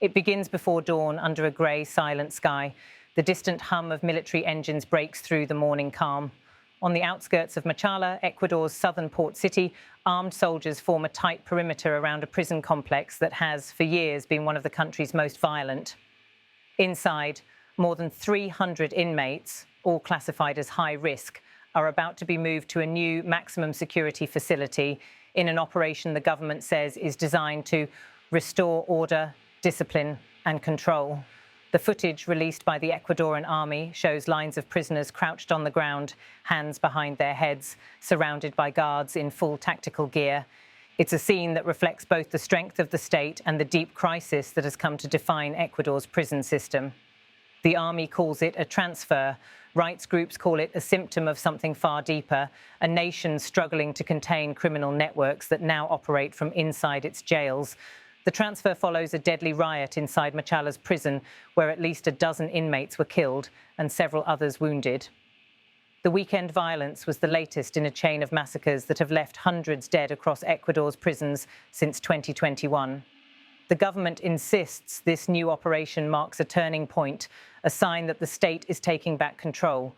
It begins before dawn under a grey, silent sky. The distant hum of military engines breaks through the morning calm. On the outskirts of Machala, Ecuador's southern port city, armed soldiers form a tight perimeter around a prison complex that has, for years, been one of the country's most violent. Inside, more than 300 inmates, all classified as high risk, are about to be moved to a new maximum security facility in an operation the government says is designed to restore order, discipline and control. The footage released by the Ecuadorian army shows lines of prisoners crouched on the ground, hands behind their heads, surrounded by guards in full tactical gear. It's a scene that reflects both the strength of the state and the deep crisis that has come to define Ecuador's prison system. The army calls it a transfer. Rights groups call it a symptom of something far deeper, a nation struggling to contain criminal networks that now operate from inside its jails. The transfer follows a deadly riot inside Machala's prison, where at least a dozen inmates were killed and several others wounded. The weekend violence was the latest in a chain of massacres that have left hundreds dead across Ecuador's prisons since 2021. The government insists this new operation marks a turning point, a sign that the state is taking back control.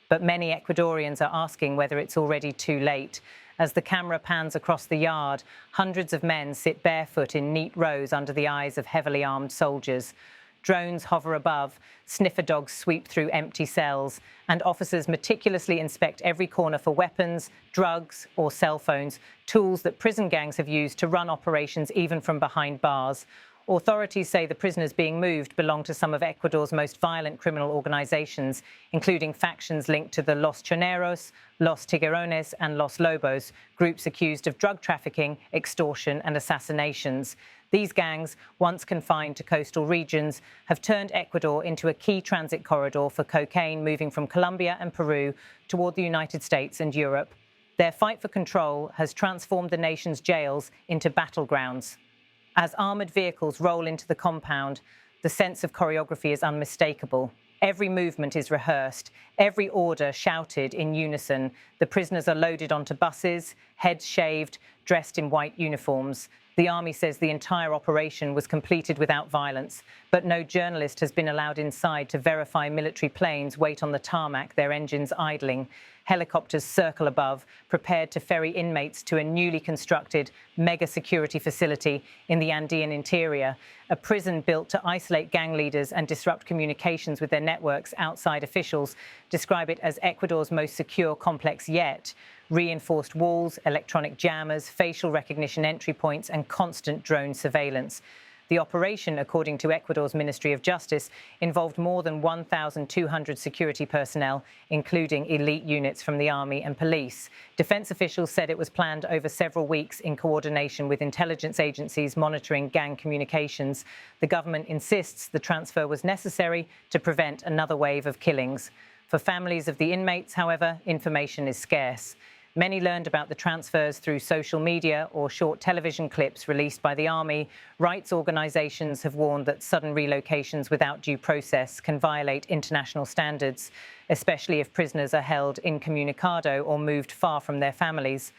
But many Ecuadorians are asking whether it's already too late. As the camera pans across the yard, hundreds of men sit barefoot in neat rows under the eyes of heavily armed soldiers. Drones hover above, sniffer dogs sweep through empty cells, and officers meticulously inspect every corner for weapons, drugs or cell phones, tools that prison gangs have used to run operations even from behind bars. Authorities say the prisoners being moved belong to some of Ecuador's most violent criminal organizations, including factions linked to the Los Choneros, Los Tiburones and Los Lobos, groups accused of drug trafficking, extortion and assassinations. These gangs, once confined to coastal regions, have turned Ecuador into a key transit corridor for cocaine moving from Colombia and Peru toward the United States and Europe. Their fight for control has transformed the nation's jails into battlegrounds. As armoured vehicles roll into the compound, the sense of choreography is unmistakable. Every movement is rehearsed, every order shouted in unison. The prisoners are loaded onto buses, heads shaved, dressed in white uniforms. The army says the entire operation was completed without violence, but no journalist has been allowed inside to verify military planes wait on the tarmac, their engines idling. Helicopters circle above, prepared to ferry inmates to a newly constructed mega security facility in the Andean interior, a prison built to isolate gang leaders and disrupt communications with their networks. Outside officials describe it as Ecuador's most secure complex yet. Reinforced walls, electronic jammers, facial recognition entry points and constant drone surveillance. The operation, according to Ecuador's Ministry of Justice, involved more than 1,200 security personnel, including elite units from the army and police. Defense officials said it was planned over several weeks in coordination with intelligence agencies monitoring gang communications. The government insists the transfer was necessary to prevent another wave of killings. For families of the inmates, however, information is scarce. Many learned about the transfers through social media or short television clips released by the army. Rights organizations have warned that sudden relocations without due process can violate international standards, especially if prisoners are held incommunicado or moved far from their families.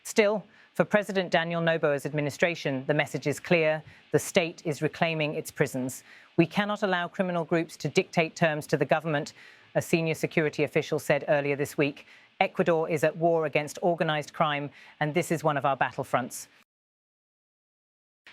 Still, for President Daniel Noboa's administration, the message is clear. The state is reclaiming its prisons. We cannot allow criminal groups to dictate terms to the government, a senior security official said earlier this week. Ecuador is at war against organised crime, and this is one of our battlefronts.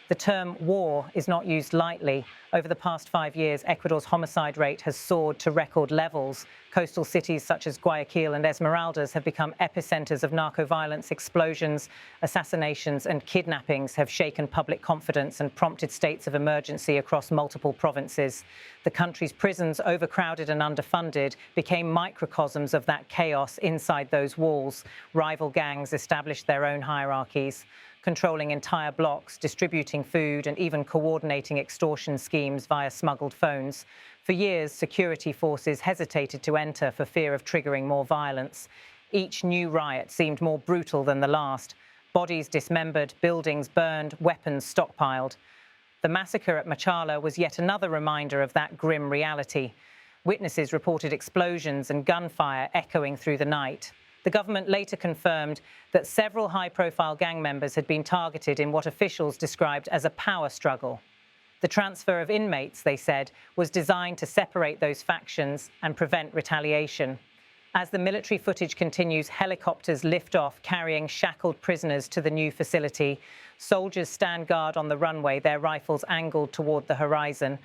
The term war is not used lightly. Over the past 5 years, Ecuador's homicide rate has soared to record levels. Coastal cities such as Guayaquil and Esmeraldas have become epicenters of narco-violence. Explosions, assassinations and kidnappings have shaken public confidence and prompted states of emergency across multiple provinces. The country's prisons, overcrowded and underfunded, became microcosms of that chaos inside those walls. Rival gangs established their own hierarchies, controlling entire blocks, distributing food and even coordinating extortion schemes via smuggled phones. For years, security forces hesitated to enter for fear of triggering more violence. Each new riot seemed more brutal than the last. Bodies dismembered, buildings burned, weapons stockpiled. The massacre at Machala was yet another reminder of that grim reality. Witnesses reported explosions and gunfire echoing through the night. The government later confirmed that several high-profile gang members had been targeted in what officials described as a power struggle. The transfer of inmates, they said, was designed to separate those factions and prevent retaliation. As the military footage continues, helicopters lift off carrying shackled prisoners to the new facility. Soldiers stand guard on the runway, their rifles angled toward the horizon.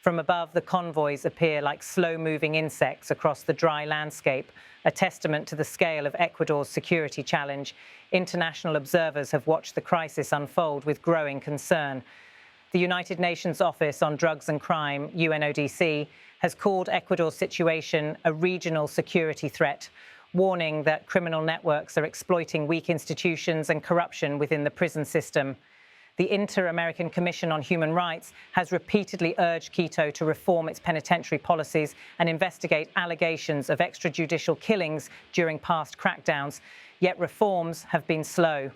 From above, the convoys appear like slow-moving insects across the dry landscape, a testament to the scale of Ecuador's security challenge. International observers have watched the crisis unfold with growing concern. The United Nations Office on Drugs and Crime, UNODC, has called Ecuador's situation a regional security threat, warning that criminal networks are exploiting weak institutions and corruption within the prison system. The Inter-American Commission on Human Rights has repeatedly urged Quito to reform its penitentiary policies and investigate allegations of extrajudicial killings during past crackdowns, yet reforms have been slow.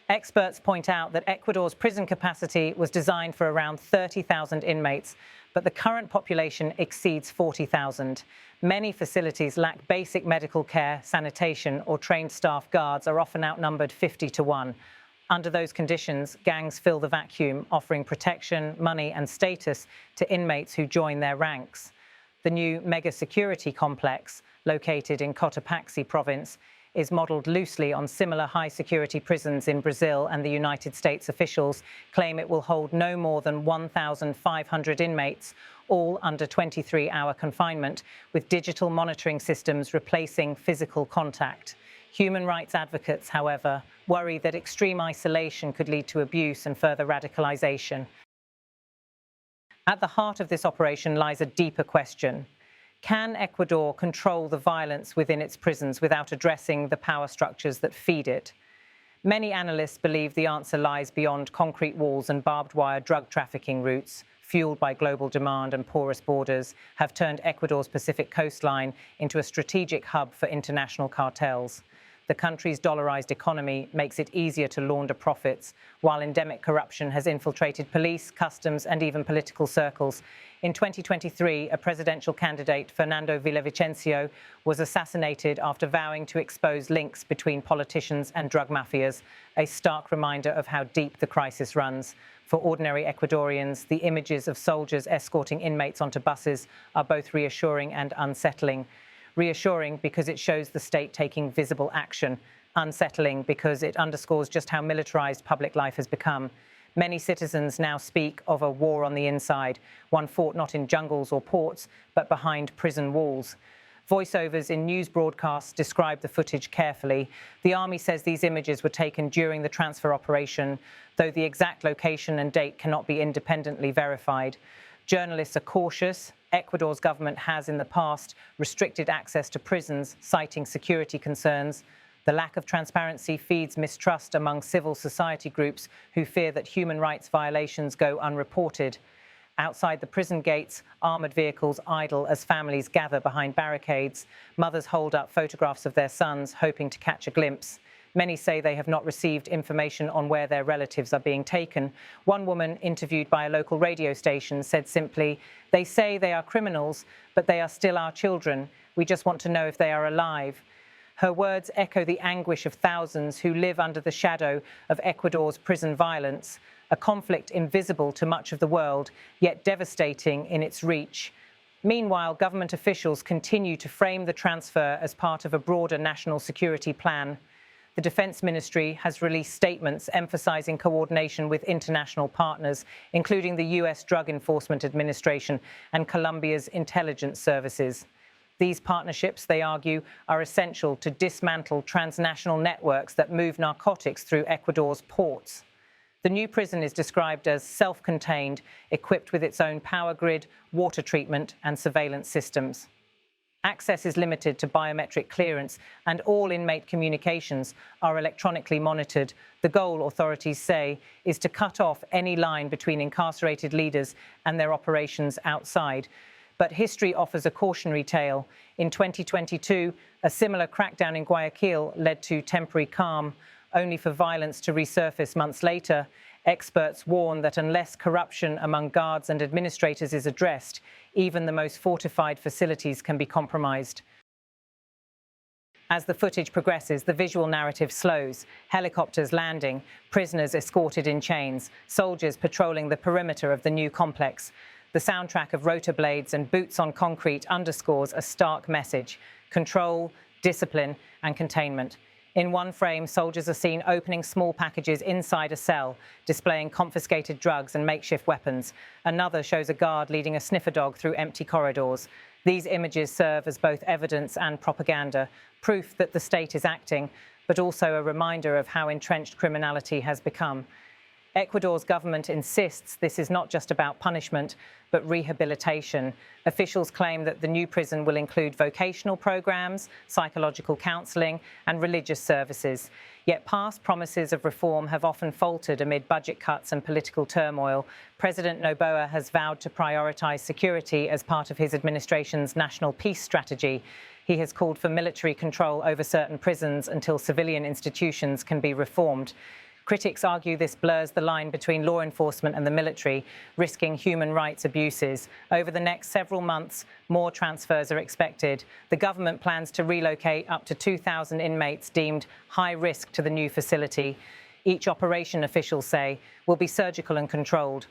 Experts point out that Ecuador's prison capacity was designed for around 30,000 inmates, but the current population exceeds 40,000. Many facilities lack basic medical care, sanitation, or trained staff guards are often outnumbered 50 to 1. Under those conditions, gangs fill the vacuum, offering protection, money, and status to inmates who join their ranks. The new mega-security complex, located in Cotopaxi province, is modelled loosely on similar high-security prisons in Brazil, and the United States officials claim it will hold no more than 1,500 inmates, all under 23-hour confinement, with digital monitoring systems replacing physical contact. Human rights advocates, however, worry that extreme isolation could lead to abuse and further radicalisation. At the heart of this operation lies a deeper question. Can Ecuador control the violence within its prisons without addressing the power structures that feed it? Many analysts believe the answer lies beyond concrete walls and barbed wire drug trafficking routes, fueled by global demand and porous borders, have turned Ecuador's Pacific coastline into a strategic hub for international cartels. The country's dollarized economy makes it easier to launder profits, while endemic corruption has infiltrated police, customs, and even political circles. In 2023, a presidential candidate, Fernando Villavicencio, was assassinated after vowing to expose links between politicians and drug mafias, a stark reminder of how deep the crisis runs. For ordinary Ecuadorians, the images of soldiers escorting inmates onto buses are both reassuring and unsettling. Reassuring because it shows the state taking visible action, unsettling because it underscores just how militarized public life has become. Many citizens now speak of a war on the inside, one fought not in jungles or ports, but behind prison walls. Voiceovers in news broadcasts describe the footage carefully. The army says these images were taken during the transfer operation, though the exact location and date cannot be independently verified. Journalists are cautious. Ecuador's government has in the past restricted access to prisons, citing security concerns. The lack of transparency feeds mistrust among civil society groups who fear that human rights violations go unreported. Outside the prison gates, armoured vehicles idle as families gather behind barricades. Mothers hold up photographs of their sons, hoping to catch a glimpse. Many say they have not received information on where their relatives are being taken. One woman interviewed by a local radio station said simply, "They say they are criminals, but they are still our children. We just want to know if they are alive." Her words echo the anguish of thousands who live under the shadow of Ecuador's prison violence, a conflict invisible to much of the world, yet devastating in its reach. Meanwhile, government officials continue to frame the transfer as part of a broader national security plan. The Defense Ministry has released statements emphasizing coordination with international partners, including the US Drug Enforcement Administration and Colombia's intelligence services. These partnerships, they argue, are essential to dismantle transnational networks that move narcotics through Ecuador's ports. The new prison is described as self-contained, equipped with its own power grid, water treatment, and surveillance systems. Access is limited to biometric clearance, and all inmate communications are electronically monitored. The goal, authorities say, is to cut off any line between incarcerated leaders and their operations outside. But history offers a cautionary tale. In 2022, a similar crackdown in Guayaquil led to temporary calm, only for violence to resurface months later. Experts warn that unless corruption among guards and administrators is addressed, even the most fortified facilities can be compromised. As the footage progresses, the visual narrative slows. Helicopters landing, prisoners escorted in chains, soldiers patrolling the perimeter of the new complex. The soundtrack of rotor blades and boots on concrete underscores a stark message: control, discipline, and containment. In one frame, soldiers are seen opening small packages inside a cell, displaying confiscated drugs and makeshift weapons. Another shows a guard leading a sniffer dog through empty corridors. These images serve as both evidence and propaganda, proof that the state is acting, but also a reminder of how entrenched criminality has become. Ecuador's government insists this is not just about punishment, but rehabilitation. Officials claim that the new prison will include vocational programs, psychological counselling, and religious services. Yet past promises of reform have often faltered amid budget cuts and political turmoil. President Noboa has vowed to prioritise security as part of his administration's national peace strategy. He has called for military control over certain prisons until civilian institutions can be reformed. Critics argue this blurs the line between law enforcement and the military, risking human rights abuses. Over the next several months, more transfers are expected. The government plans to relocate up to 2,000 inmates deemed high risk to the new facility. Each operation, officials say, will be surgical and controlled.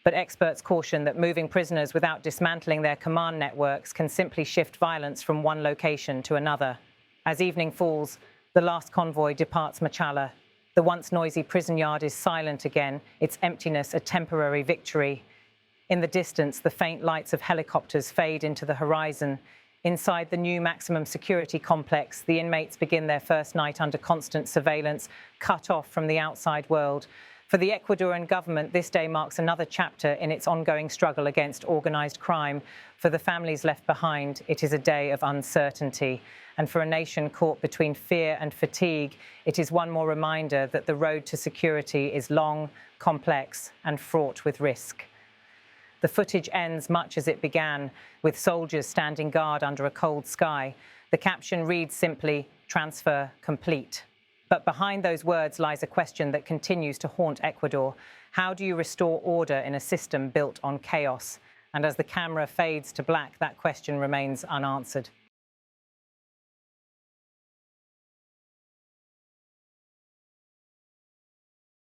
But experts caution that moving prisoners without dismantling their command networks can simply shift violence from one location to another. As evening falls, the last convoy departs Machala. The once noisy prison yard is silent again, its emptiness a temporary victory. In the distance, the faint lights of helicopters fade into the horizon. Inside the new maximum security complex, the inmates begin their first night under constant surveillance, cut off from the outside world. For the Ecuadorian government, this day marks another chapter in its ongoing struggle against organised crime. For the families left behind, it is a day of uncertainty. And for a nation caught between fear and fatigue, it is one more reminder that the road to security is long, complex, and fraught with risk. The footage ends much as it began, with soldiers standing guard under a cold sky. The caption reads simply, "Transfer complete." But behind those words lies a question that continues to haunt Ecuador. How do you restore order in a system built on chaos? And as the camera fades to black, that question remains unanswered.